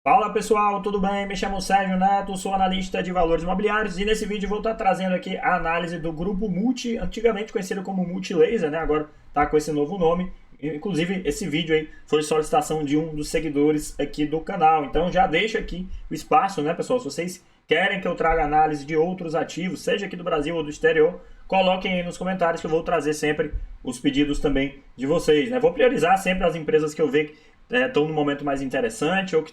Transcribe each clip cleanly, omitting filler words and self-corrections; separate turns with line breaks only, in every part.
Fala pessoal, tudo bem? Me chamo Sérgio Neto, sou analista de valores imobiliários e nesse vídeo vou estar trazendo aqui a análise do grupo Multi, antigamente conhecido como Multilaser, né? Agora está com esse novo nome. Inclusive esse vídeo aí foi solicitação de um dos seguidores aqui do canal, então já deixa aqui o espaço, né pessoal? Se vocês querem que eu traga análise de outros ativos, seja aqui do Brasil ou do exterior, coloquem aí nos comentários que eu vou trazer sempre os pedidos também de vocês, né? Vou priorizar sempre as empresas que eu ver que estão no momento mais interessante ou que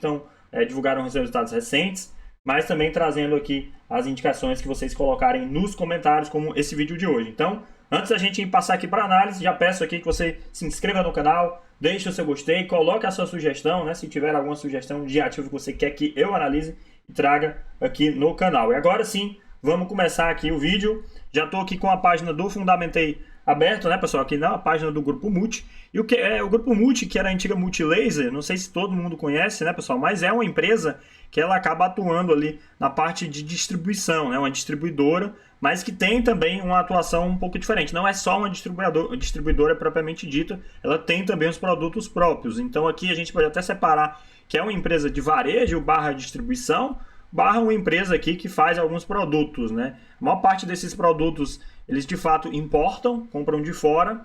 divulgaram os resultados recentes, mas também trazendo aqui as indicações que vocês colocarem nos comentários, como esse vídeo de hoje. Então, antes da gente passar aqui para a análise, já peço aqui que você se inscreva no canal, deixe o seu gostei, coloque a sua sugestão, né? Se tiver alguma sugestão de ativo que você quer que eu analise e traga aqui no canal. E agora sim, vamos começar aqui o vídeo. Já estou aqui com a página do Fundamentei aberto, né, pessoal? Aqui na página do Grupo Multi. E o que é o Grupo Multi, que era a antiga Multilaser, não sei se todo mundo conhece, né, pessoal? Mas é uma empresa que ela acaba atuando ali na parte de distribuição, né? Uma distribuidora, mas que tem também uma atuação um pouco diferente. Não é só uma distribuidora propriamente dita, ela tem também os produtos próprios. Então aqui a gente pode até separar que é uma empresa de varejo barra distribuição, barra uma empresa aqui que faz alguns produtos, né? A maior parte desses produtos eles de fato importam, compram de fora.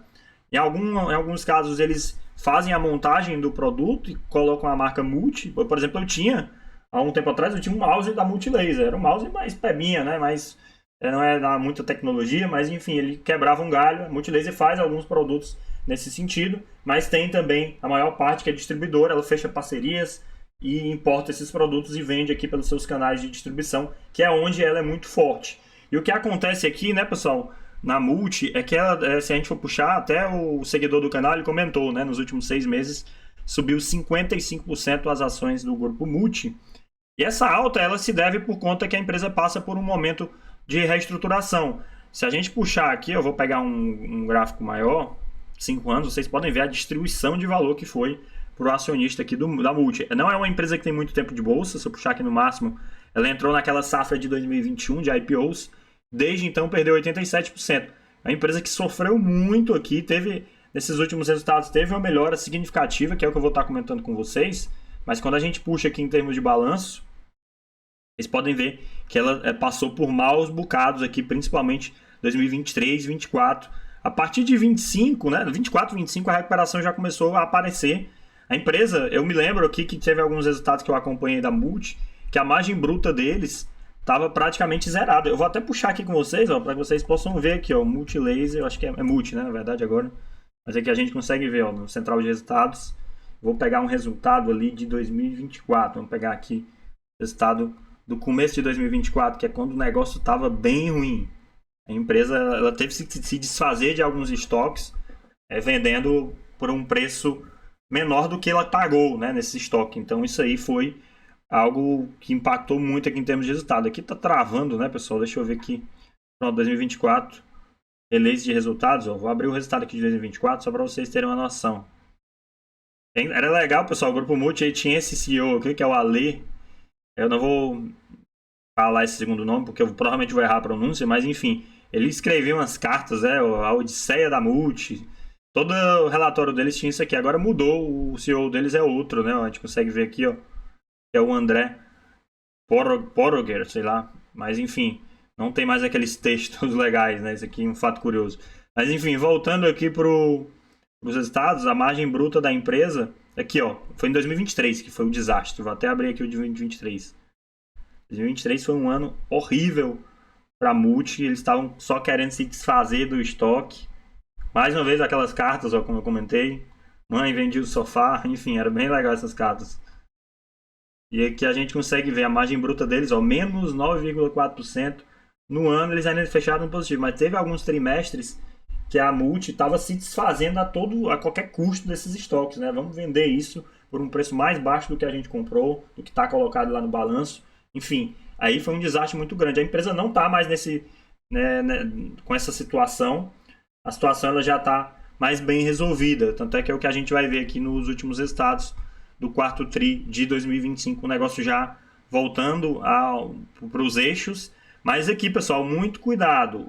Em alguns casos eles fazem a montagem do produto e colocam a marca Multi. Por exemplo, há um tempo atrás, eu tinha um mouse da Multilaser. Era um mouse mais pebinha, né? Mas não é da muita tecnologia, mas enfim, ele quebrava um galho. A Multilaser faz alguns produtos nesse sentido, mas tem também a maior parte que é distribuidora, ela fecha parcerias e importa esses produtos e vende aqui pelos seus canais de distribuição, que é onde ela é muito forte. E o que acontece aqui, né, pessoal, na Multi, é que ela, se a gente for puxar, até o seguidor do canal, ele comentou, né, nos últimos 6 meses, subiu 55% as ações do grupo Multi. E essa alta, ela se deve por conta que a empresa passa por um momento de reestruturação. Se a gente puxar aqui, eu vou pegar um gráfico maior, 5 anos, vocês podem ver a distribuição de valor que foi para o acionista aqui da Multi. Não é uma empresa que tem muito tempo de bolsa, se eu puxar aqui no máximo, ela entrou naquela safra de 2021 de IPOs, desde então perdeu 87%. É uma empresa que sofreu muito aqui, nesses últimos resultados, teve uma melhora significativa, que é o que eu vou estar comentando com vocês, mas quando a gente puxa aqui em termos de balanço, vocês podem ver que ela passou por maus bocados aqui, principalmente 2023, 2024. A partir de 25, né, 24, 25, a recuperação já começou a aparecer. A empresa, eu me lembro aqui que teve alguns resultados que eu acompanhei da Multi, que a margem bruta deles estava praticamente zerada. Eu vou até puxar aqui com vocês, para que vocês possam ver aqui, ó, Multilaser, eu acho que é Multi, né, na verdade agora. Mas aqui a gente consegue ver, ó, no central de resultados. Vou pegar um resultado ali de 2024. Vamos pegar aqui o resultado do começo de 2024, que é quando o negócio estava bem ruim. A empresa ela teve que se desfazer de alguns estoques, vendendo por um preço menor do que ela pagou, né, nesse estoque. Então isso aí foi algo que impactou muito aqui em termos de resultado. Aqui tá travando, né, pessoal? Deixa eu ver aqui. Pronto, 2024. Release de resultados. Ó. Vou abrir o resultado aqui de 2024 só para vocês terem uma noção. Era legal, pessoal. O Grupo Multi aí tinha esse CEO aqui, que é o Ale. Eu não vou falar esse segundo nome, porque eu provavelmente vou errar a pronúncia, mas enfim. Ele escrevia umas cartas, a Odisseia da Multi. Todo o relatório deles tinha isso aqui. Agora mudou, o CEO deles é outro, né? A gente consegue ver aqui, ó. É o André Poroger, sei lá. Mas enfim, não tem mais aqueles textos legais, né? Isso aqui é um fato curioso. Mas enfim, voltando aqui para os resultados, a margem bruta da empresa, aqui ó, foi em 2023 que foi o desastre. Vou até abrir aqui o de 2023. 2023 foi um ano horrível para a Multi, eles estavam só querendo se desfazer do estoque. Mais uma vez aquelas cartas, ó, como eu comentei. Mãe, vendi o sofá, enfim, era bem legal essas cartas. E aqui a gente consegue ver a margem bruta deles, ó, menos 9,4%. No ano eles ainda fecharam no positivo, mas teve alguns trimestres que a Multi estava se desfazendo a qualquer custo desses estoques, né? Vamos vender isso por um preço mais baixo do que a gente comprou, do que está colocado lá no balanço. Enfim, aí foi um desastre muito grande. A empresa não está mais com essa situação. A situação ela já está mais bem resolvida. Tanto é que é o que a gente vai ver aqui nos últimos resultados do quarto TRI de 2025, o negócio já voltando para os eixos. Mas aqui, pessoal, muito cuidado.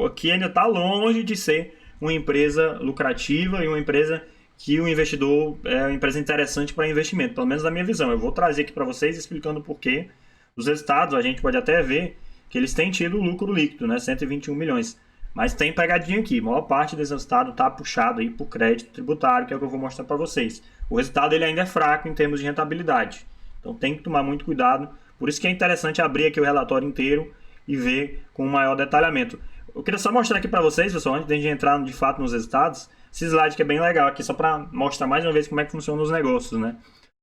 Aqui ainda está longe de ser uma empresa lucrativa e uma empresa que o investidor é uma empresa interessante para investimento, pelo menos na minha visão. Eu vou trazer aqui para vocês explicando por quê. Os resultados, a gente pode até ver que eles têm tido lucro líquido, né, 121 milhões. Mas tem pegadinha aqui, a maior parte desse resultado está puxado aí por crédito tributário, que é o que eu vou mostrar para vocês. O resultado ele ainda é fraco em termos de rentabilidade, então tem que tomar muito cuidado. Por isso que é interessante abrir aqui o relatório inteiro e ver com maior detalhamento. Eu queria só mostrar aqui para vocês, pessoal, antes de entrar de fato nos resultados, esse slide que é bem legal aqui, só para mostrar mais uma vez como é que funcionam os negócios, né?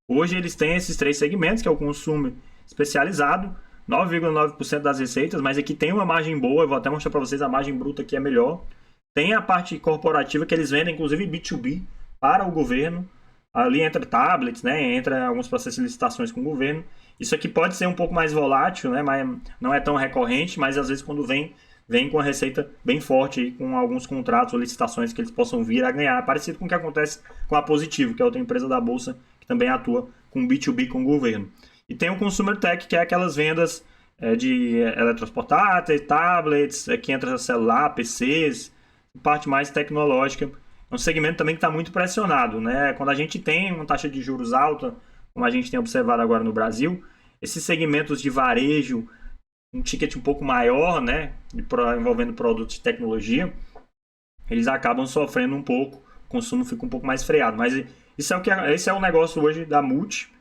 Hoje eles têm esses 3 segmentos, que é o consumo especializado, 9,9% das receitas, mas aqui tem uma margem boa, eu vou até mostrar para vocês, a margem bruta aqui é melhor. Tem a parte corporativa que eles vendem, inclusive B2B, para o governo, ali entra tablets, né, entra alguns processos de licitações com o governo. Isso aqui pode ser um pouco mais volátil, né, mas não é tão recorrente, mas às vezes quando vem com a receita bem forte, aí, com alguns contratos ou licitações que eles possam vir a ganhar, parecido com o que acontece com a Positivo, que é outra empresa da Bolsa, que também atua com B2B com o governo. E tem o Consumer Tech, que é aquelas vendas de eletroportáteis, tablets, que entra celular, PCs, parte mais tecnológica. É um segmento também que está muito pressionado, né? Quando a gente tem uma taxa de juros alta, como a gente tem observado agora no Brasil, esses segmentos de varejo, um ticket um pouco maior, né, envolvendo produtos de tecnologia, eles acabam sofrendo um pouco, o consumo fica um pouco mais freado. Mas esse é o negócio hoje da Multi.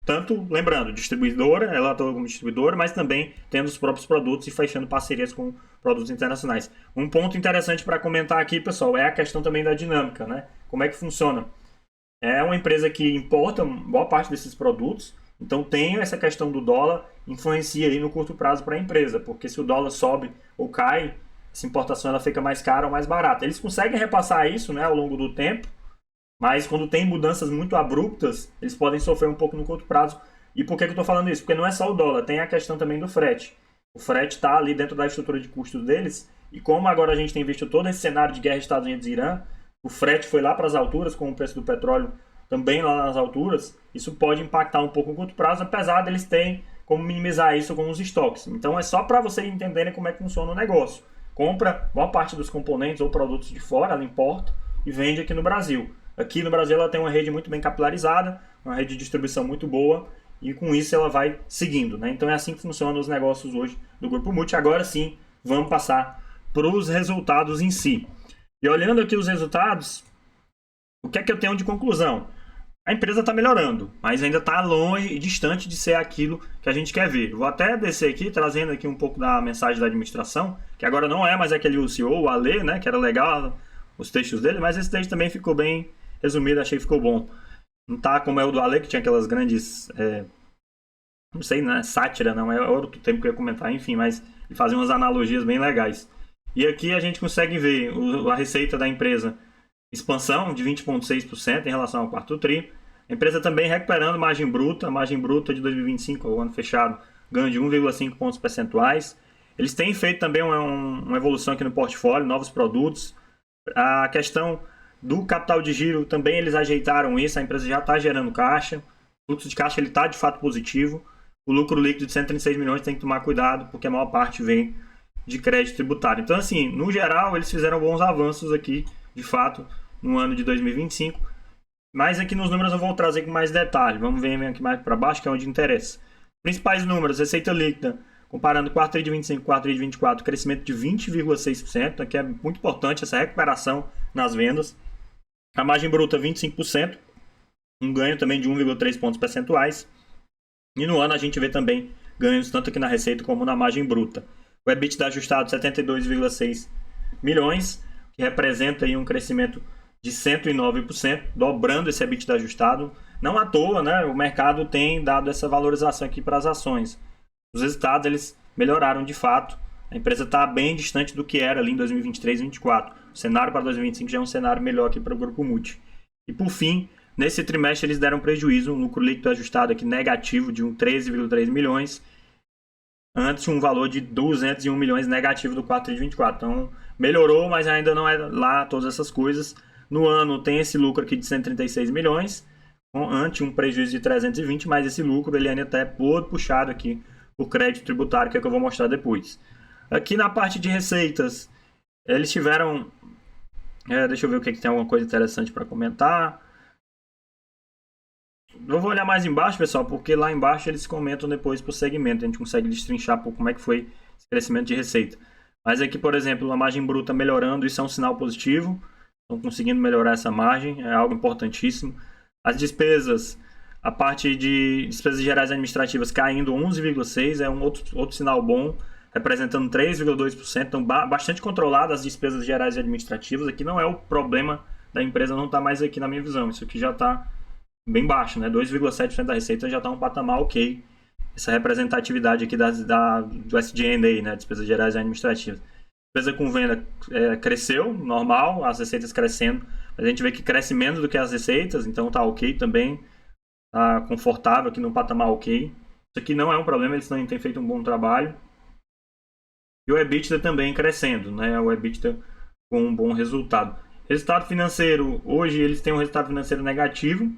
Tanto, lembrando, distribuidora, ela atua como distribuidora, mas também tendo os próprios produtos e fechando parcerias com produtos internacionais. Um ponto interessante para comentar aqui, pessoal, é a questão também da dinâmica, né? Como é que funciona? É uma empresa que importa boa parte desses produtos, então tem essa questão do dólar, influencia aí no curto prazo para a empresa, porque se o dólar sobe ou cai, essa importação ela fica mais cara ou mais barata. Eles conseguem repassar isso, né, ao longo do tempo, mas quando tem mudanças muito abruptas, eles podem sofrer um pouco no curto prazo. E por que eu estou falando isso? Porque não é só o dólar, tem a questão também do frete. O frete está ali dentro da estrutura de custos deles, e como agora a gente tem visto todo esse cenário de guerra Estados Unidos e Irã, o frete foi lá para as alturas, com o preço do petróleo também lá nas alturas, isso pode impactar um pouco no curto prazo, apesar deles terem como minimizar isso com os estoques. Então é só para vocês entenderem como é que funciona o negócio. Compra boa parte dos componentes ou produtos de fora, ela importa e vende aqui no Brasil. Aqui no Brasil ela tem uma rede muito bem capilarizada, uma rede de distribuição muito boa, e com isso ela vai seguindo, né? Então é assim que funcionam os negócios hoje do Grupo Multi. Agora sim, vamos passar para os resultados em si. E olhando aqui os resultados, o que é que eu tenho de conclusão? A empresa está melhorando, mas ainda está longe e distante de ser aquilo que a gente quer ver. Vou até descer aqui, trazendo aqui um pouco da mensagem da administração, que agora não é mais aquele CEO, o Ale, né? Que era legal os textos dele, mas esse texto também ficou bem resumido, achei que ficou bom. Não tá como é o do Ale, que tinha aquelas grandes, não sei, né, sátira, não é outro tempo que eu ia comentar, enfim, mas ele fazia umas analogias bem legais. E aqui a gente consegue ver a receita da empresa, expansão de 20,6% em relação ao quarto tri. A empresa também recuperando a margem bruta de 2025, o ano fechado, ganho de 1,5 pontos percentuais. Eles têm feito também uma evolução aqui no portfólio, novos produtos. A questão do capital de giro, também eles ajeitaram isso, a empresa já está gerando caixa, o fluxo de caixa está de fato positivo, o lucro líquido de 136 milhões tem que tomar cuidado, porque a maior parte vem de crédito tributário. Então, assim, no geral, eles fizeram bons avanços aqui, de fato, no ano de 2025, mas aqui nos números eu vou trazer com mais detalhe, vamos ver aqui mais para baixo, que é onde interessa. Principais números, receita líquida, comparando 4 tri de 25 e 4 tri de 24, crescimento de 20,6%, aqui é muito importante essa recuperação nas vendas. A margem bruta 25%, um ganho também de 1,3 pontos percentuais. E no ano a gente vê também ganhos tanto aqui na receita como na margem bruta. O EBITDA ajustado 72,6 milhões, que representa aí um crescimento de 109%, dobrando esse EBITDA ajustado. Não à toa, né? O mercado tem dado essa valorização aqui para as ações. Os resultados eles melhoraram de fato. A empresa está bem distante do que era ali em 2023 e 2024. O cenário para 2025 já é um cenário melhor aqui para o Grupo Multi. E por fim, nesse trimestre eles deram prejuízo, um lucro líquido ajustado aqui negativo de 13,3 milhões, antes um valor de 201 milhões negativo do 4 de 24. Então melhorou, mas ainda não é lá todas essas coisas. No ano tem esse lucro aqui de 136 milhões, ante um prejuízo de 320, mas esse lucro ele ainda está puxado aqui por crédito tributário, que é o que eu vou mostrar depois. Aqui na parte de receitas, eles tiveram Deixa eu ver o que tem alguma coisa interessante para comentar. Eu vou olhar mais embaixo, pessoal, porque lá embaixo eles comentam depois por segmento. A gente consegue destrinchar por como é que foi esse crescimento de receita. Mas aqui, por exemplo, a margem bruta melhorando, isso é um sinal positivo. Estão conseguindo melhorar essa margem, é algo importantíssimo. As despesas, a parte de despesas gerais administrativas caindo 11,6%, é um outro sinal bom, representando 3,2%. Então, bastante controlado as despesas gerais administrativas. Aqui não é o problema da empresa, não está mais aqui na minha visão. Isso aqui já está bem baixo, né? 2,7% da receita já está um patamar ok. Essa representatividade aqui do SG&A, né? Despesas gerais administrativas. Despesa com venda cresceu, normal, as receitas crescendo, mas a gente vê que cresce menos do que as receitas, então tá ok também, tá confortável aqui no patamar ok. Isso aqui não é um problema, eles têm feito um bom trabalho. E o EBITDA também crescendo, né? O EBITDA com um bom resultado. Resultado financeiro, hoje eles têm um resultado financeiro negativo,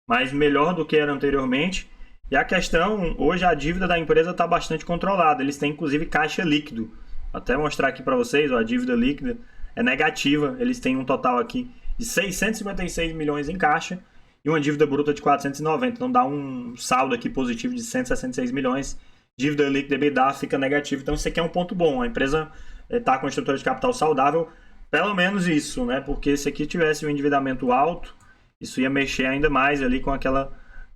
mas melhor do que era anteriormente. E a questão, hoje a dívida da empresa está bastante controlada. Eles têm inclusive caixa líquido. Vou até mostrar aqui para vocês, ó, a dívida líquida é negativa. Eles têm um total aqui de 656 milhões em caixa e uma dívida bruta de 490. Então dá um saldo aqui positivo de 166 milhões. Dívida líquida EBITDA fica negativo. Então isso aqui é um ponto bom. A empresa está com uma estrutura de capital saudável. Pelo menos isso, né? Porque se aqui tivesse um endividamento alto, isso ia mexer ainda mais ali com aquela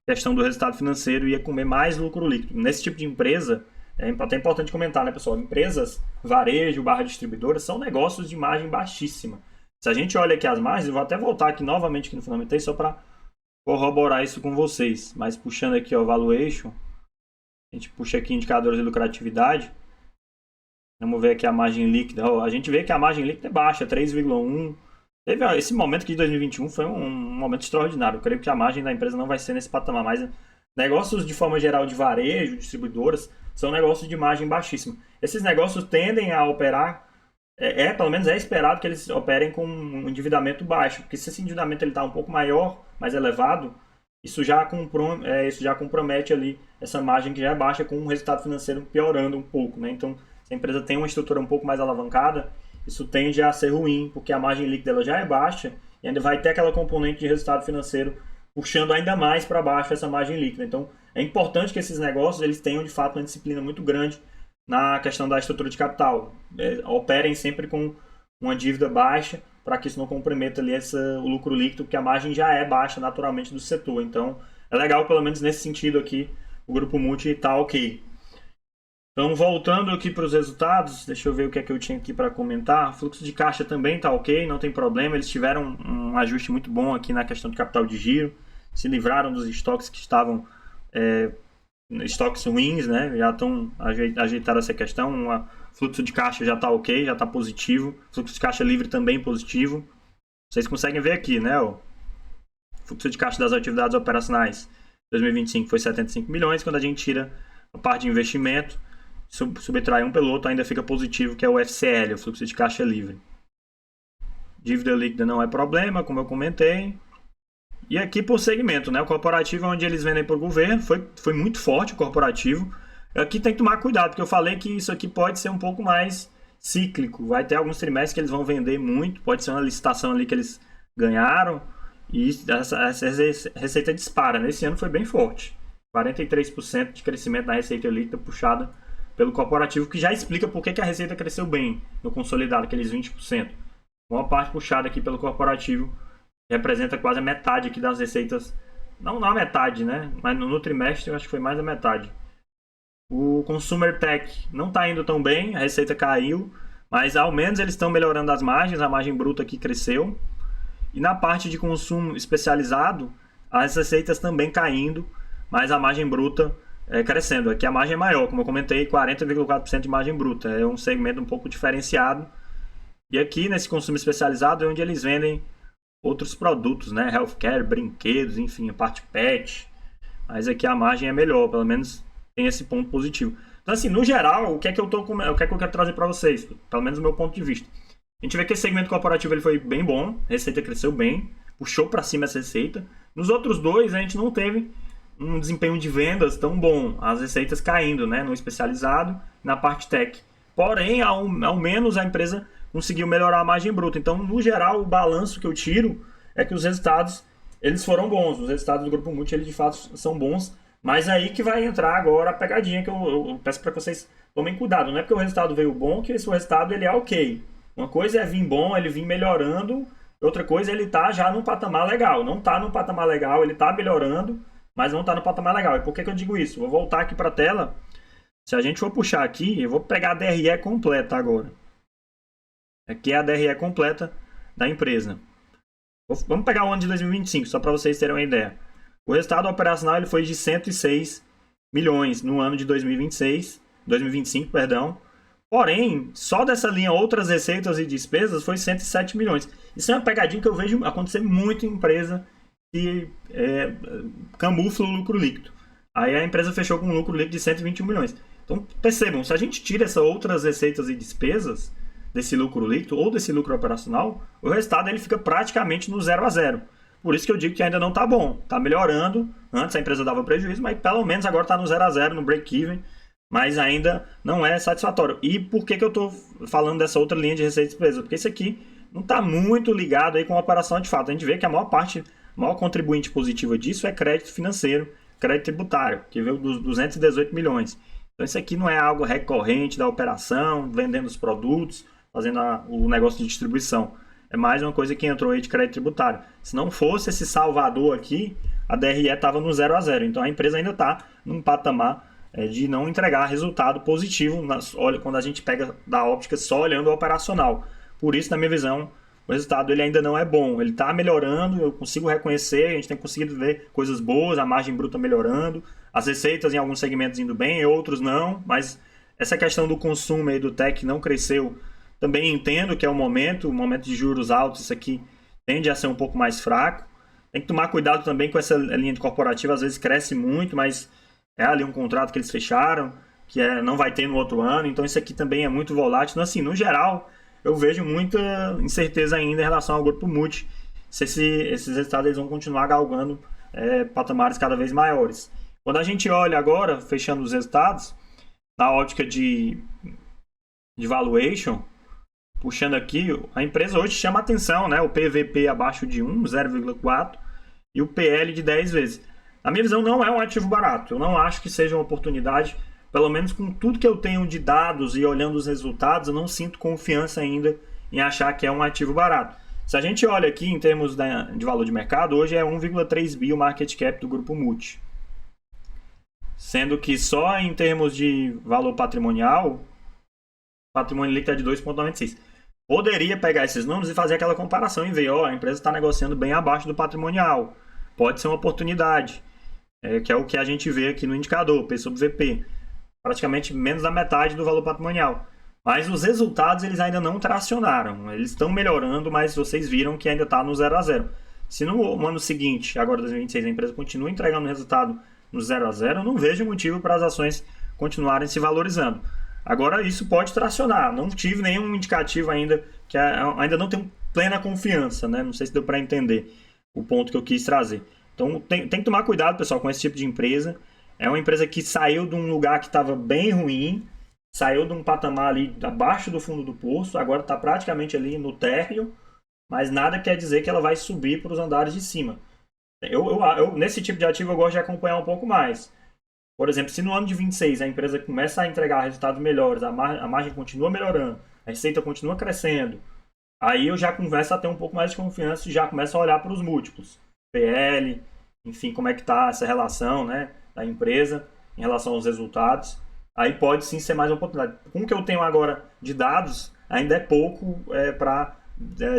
questão do resultado financeiro, ia comer mais lucro líquido. Nesse tipo de empresa, é até importante comentar, né, pessoal? Empresas, varejo, distribuidoras, são negócios de margem baixíssima. Se a gente olha aqui as margens, eu vou até voltar aqui novamente aqui no Fundamentei, só para corroborar isso com vocês. Mas puxando aqui o valuation, a gente puxa aqui indicadores de lucratividade. Vamos ver aqui a margem líquida. A gente vê que a margem líquida é baixa, 3,1%. Esse momento aqui de 2021 foi um momento extraordinário. Eu creio que a margem da empresa não vai ser nesse patamar mais. Negócios de forma geral de varejo, distribuidoras, são negócios de margem baixíssima. Esses negócios tendem a operar, pelo menos é esperado que eles operem com um endividamento baixo, porque se esse endividamento está um pouco maior, mais elevado, isso já compromete ali essa margem que já é baixa, com um resultado financeiro piorando um pouco, né? Então, se a empresa tem uma estrutura um pouco mais alavancada, isso tende a ser ruim, porque a margem líquida ela já é baixa e ainda vai ter aquela componente de resultado financeiro puxando ainda mais para baixo essa margem líquida. Então, é importante que esses negócios eles tenham, de fato, uma disciplina muito grande na questão da estrutura de capital. Operem sempre com uma dívida baixa para que isso não comprometa ali o lucro líquido, porque a margem já é baixa naturalmente do setor. Então, é legal, pelo menos nesse sentido aqui, o Grupo Multi está ok. Então, voltando aqui para os resultados, deixa eu ver o que é que eu tinha aqui para comentar. Fluxo de caixa também está ok, não tem problema. Eles tiveram um ajuste muito bom aqui na questão de capital de giro. Se livraram dos estoques que estavam estoques ruins, né? Já estão ajeitaram essa questão. O fluxo de caixa já está ok, já está positivo. Fluxo de caixa livre também positivo. Vocês conseguem ver aqui, né? O fluxo de caixa das atividades operacionais 2025 foi 75 milhões. Quando a gente tira a parte de investimento, subtrai um pelo outro, ainda fica positivo, que é o FCL, o fluxo de caixa livre. Dívida líquida não é problema, como eu comentei. E aqui por segmento, né? O corporativo é onde eles vendem para o governo, foi muito forte o corporativo. Aqui tem que tomar cuidado, porque eu falei que isso aqui pode ser um pouco mais cíclico. Vai ter alguns trimestres que eles vão vender muito, pode ser uma licitação ali que eles ganharam, e essa receita dispara. Nesse ano foi bem forte. 43% de crescimento na receita líquida puxada pelo corporativo, que já explica por que a receita cresceu bem no consolidado, aqueles 20%. Uma parte puxada aqui pelo corporativo, representa quase a metade aqui das receitas, não a metade, né? Mas no trimestre eu acho que foi mais da metade. O Consumer Tech não está indo tão bem, a receita caiu, mas ao menos eles estão melhorando as margens, a margem bruta aqui cresceu. E na parte de consumo especializado, as receitas também caindo, mas a margem bruta crescendo. Aqui a margem é maior, como eu comentei, 40,4% de margem bruta. É um segmento um pouco diferenciado. E aqui nesse consumo especializado é onde eles vendem outros produtos, né? Healthcare, brinquedos, enfim, a parte pet. Mas aqui a margem é melhor, pelo menos tem esse ponto positivo. Então, assim, no geral, o que é que eu quero trazer para vocês? Pelo menos do meu ponto de vista. A gente vê que esse segmento corporativo ele foi bem bom, a receita cresceu bem, puxou para cima essa receita. Nos outros dois, a gente não teve um desempenho de vendas tão bom, as receitas caindo, né, no especializado, na parte tech. Porém, ao menos a empresa conseguiu melhorar a margem bruta. Então, no geral, o balanço que eu tiro é que os resultados, eles foram bons. Os resultados do Grupo Multi, eles de fato são bons. Mas aí que vai entrar agora a pegadinha que eu peço para que vocês tomem cuidado. Não é porque o resultado veio bom que esse resultado ele é ok. Uma coisa é vir bom, ele vir melhorando. Outra coisa, ele tá já num patamar legal. Não tá num patamar legal, ele tá melhorando, mas não tá no patamar legal. E por que eu digo isso? Vou voltar aqui para a tela. Se a gente for puxar aqui, eu vou pegar a DRE completa agora. Aqui é a DRE completa da empresa. Vamos pegar o ano de 2025, só para vocês terem uma ideia. O resultado operacional ele foi de 106 milhões no ano de 2025, perdão. Porém, só dessa linha outras receitas e despesas foi 107 milhões. Isso é uma pegadinha que eu vejo acontecer muito em empresa que camufla o lucro líquido. Aí a empresa fechou com um lucro líquido de 121 milhões. Então, percebam, se a gente tira essas outras receitas e despesas desse lucro líquido ou desse lucro operacional, o resultado ele fica praticamente no 0 a 0. Por isso que eu digo que ainda não está bom. Está melhorando. Antes a empresa dava prejuízo, mas pelo menos agora está no 0 a 0, no break-even. Mas ainda não é satisfatório. E por que eu estou falando dessa outra linha de receita e despesa? Porque isso aqui não está muito ligado aí com a operação de fato. A gente vê que a maior contribuinte positiva disso é crédito financeiro, crédito tributário, que veio dos 218 milhões. Então isso aqui não é algo recorrente da operação, vendendo os produtos, fazendo o negócio de distribuição. É mais uma coisa que entrou aí de crédito tributário. Se não fosse esse salvador aqui, a DRE estava no 0 a 0. Então a empresa ainda está num patamar de não entregar resultado positivo quando a gente pega da óptica só olhando o operacional. Por isso, na minha visão, o resultado ele ainda não é bom. Ele está melhorando, eu consigo reconhecer, a gente tem conseguido ver coisas boas, a margem bruta melhorando, as receitas em alguns segmentos indo bem, em outros não, mas essa questão do consumo e do tech não cresceu. Também entendo que é o momento de juros altos, isso aqui tende a ser um pouco mais fraco. Tem que tomar cuidado também com essa linha de corporativa, às vezes cresce muito, mas é ali um contrato que eles fecharam, que não vai ter no outro ano, então isso aqui também é muito volátil. Então, assim, no geral, eu vejo muita incerteza ainda em relação ao Grupo Multi, se esses resultados eles vão continuar galgando patamares cada vez maiores. Quando a gente olha agora, fechando os resultados, na ótica de valuation, puxando aqui, a empresa hoje chama atenção, né? O PVP abaixo de 1, 0,4 e o PL de 10 vezes. Na minha visão, não é um ativo barato. Eu não acho que seja uma oportunidade, pelo menos com tudo que eu tenho de dados e olhando os resultados, eu não sinto confiança ainda em achar que é um ativo barato. Se a gente olha aqui em termos de valor de mercado, hoje é 1,3 bi o market cap do Grupo Multi. Sendo que só em termos de valor patrimonial, patrimônio líquido é de 2,96. Poderia pegar esses números e fazer aquela comparação e ver, a empresa está negociando bem abaixo do patrimonial. Pode ser uma oportunidade, que é o que a gente vê aqui no indicador, P sobre VP. Praticamente menos da metade do valor patrimonial. Mas os resultados eles ainda não tracionaram. Eles estão melhorando, mas vocês viram que ainda está no 0 a 0. Se no ano seguinte, agora 2026, a empresa continua entregando resultado no 0 a 0, eu não vejo motivo para as ações continuarem se valorizando. Agora isso pode tracionar. Não tive nenhum indicativo ainda, que ainda não tenho plena confiança, né? Não sei se deu para entender o ponto que eu quis trazer. Então tem que tomar cuidado, pessoal, com esse tipo de empresa. É uma empresa que saiu de um lugar que estava bem ruim, saiu de um patamar ali abaixo do fundo do poço, agora está praticamente ali no térreo, mas nada quer dizer que ela vai subir para os andares de cima. Nesse tipo de ativo eu gosto de acompanhar um pouco mais. Por exemplo, se no ano de 26 a empresa começa a entregar resultados melhores, a margem continua melhorando, a receita continua crescendo, aí eu já começo a ter um pouco mais de confiança e já começo a olhar para os múltiplos. PL, enfim, como é que está essa relação, né, da empresa em relação aos resultados. Aí pode sim ser mais uma oportunidade. Com o que eu tenho agora de dados, ainda é pouco para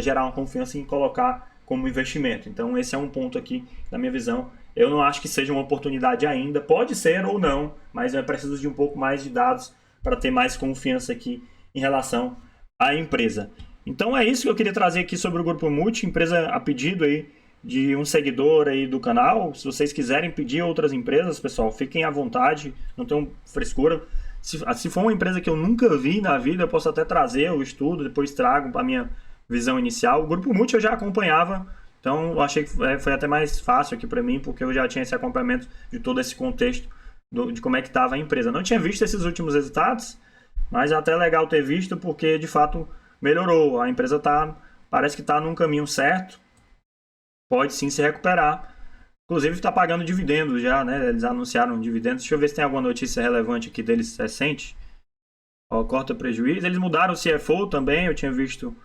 gerar uma confiança em colocar como investimento. Então esse é um ponto aqui, na minha visão. Eu não acho que seja uma oportunidade ainda, pode ser ou não, mas eu preciso de um pouco mais de dados para ter mais confiança aqui em relação à empresa. Então é isso que eu queria trazer aqui sobre o Grupo Multi, empresa a pedido aí de um seguidor aí do canal. Se vocês quiserem pedir outras empresas, pessoal, fiquem à vontade, não tenham frescura. Se for uma empresa que eu nunca vi na vida, eu posso até trazer o estudo, depois trago a minha visão inicial. O Grupo Multi eu já acompanhava, então eu achei que foi até mais fácil aqui para mim, porque eu já tinha esse acompanhamento de todo esse contexto de como é que estava a empresa. Não tinha visto esses últimos resultados, mas é até legal ter visto, porque de fato melhorou. A empresa parece que está num caminho certo, pode sim se recuperar. Inclusive está pagando dividendos já, né? Eles anunciaram dividendos. Deixa eu ver se tem alguma notícia relevante aqui deles recente. Ó, corta prejuízo. Eles mudaram o CFO também. Eu tinha visto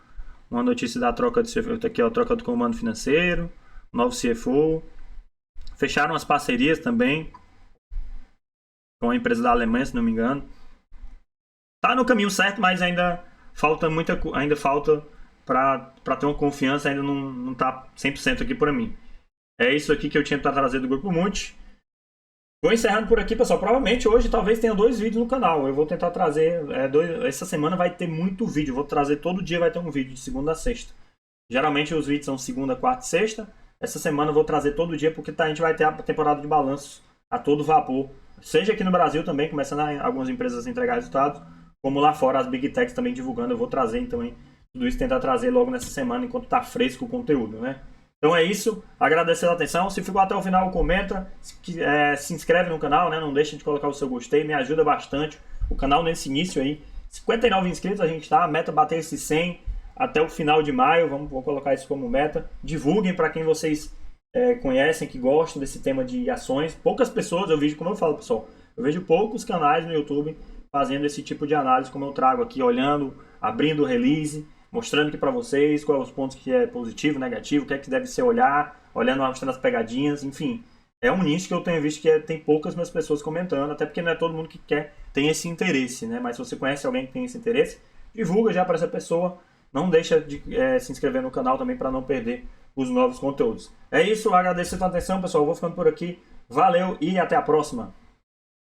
uma notícia da troca de CFO. Aqui, ó, troca do comando financeiro. Novo CFO. Fecharam as parcerias também com a empresa da Alemanha, se não me engano. Tá no caminho certo, mas ainda falta para ter uma confiança, ainda não tá 100% aqui para mim. É isso aqui que eu tinha para trazer do Grupo Multi. Vou encerrando por aqui, pessoal. Provavelmente hoje talvez tenha 2 vídeos no canal. Eu vou tentar trazer... essa semana vai ter muito vídeo. Vou trazer todo dia, vai ter um vídeo de segunda a sexta. Geralmente os vídeos são segunda, quarta e sexta. Essa semana eu vou trazer todo dia, porque a gente vai ter a temporada de balanços a todo vapor. Seja aqui no Brasil também, começando algumas empresas a entregar resultados, como lá fora as Big Techs também divulgando. Eu vou trazer então tudo isso, tentar trazer logo nessa semana, enquanto está fresco o conteúdo, né? Então é isso, agradecer a atenção. Se ficou até o final, comenta, se inscreve no canal, né? Não deixe de colocar o seu gostei, me ajuda bastante. O canal nesse início aí, 59 inscritos a gente tá, a meta é bater esses 100 até o final de maio, vou colocar isso como meta. Divulguem para quem vocês conhecem, que gostam desse tema de ações. Poucas pessoas, eu vejo, como eu falo, pessoal, eu vejo poucos canais no YouTube fazendo esse tipo de análise como eu trago aqui, olhando, abrindo o release, mostrando aqui para vocês quais os pontos que é positivo, negativo, o que é que deve ser olhando, mostrando as pegadinhas, enfim. É um nicho que eu tenho visto que tem poucas mais pessoas comentando, até porque não é todo mundo que tem esse interesse, né? Mas se você conhece alguém que tem esse interesse, divulga já para essa pessoa. Não deixa de se inscrever no canal também para não perder os novos conteúdos. É isso, agradeço a sua atenção, pessoal. Eu vou ficando por aqui. Valeu e até a próxima.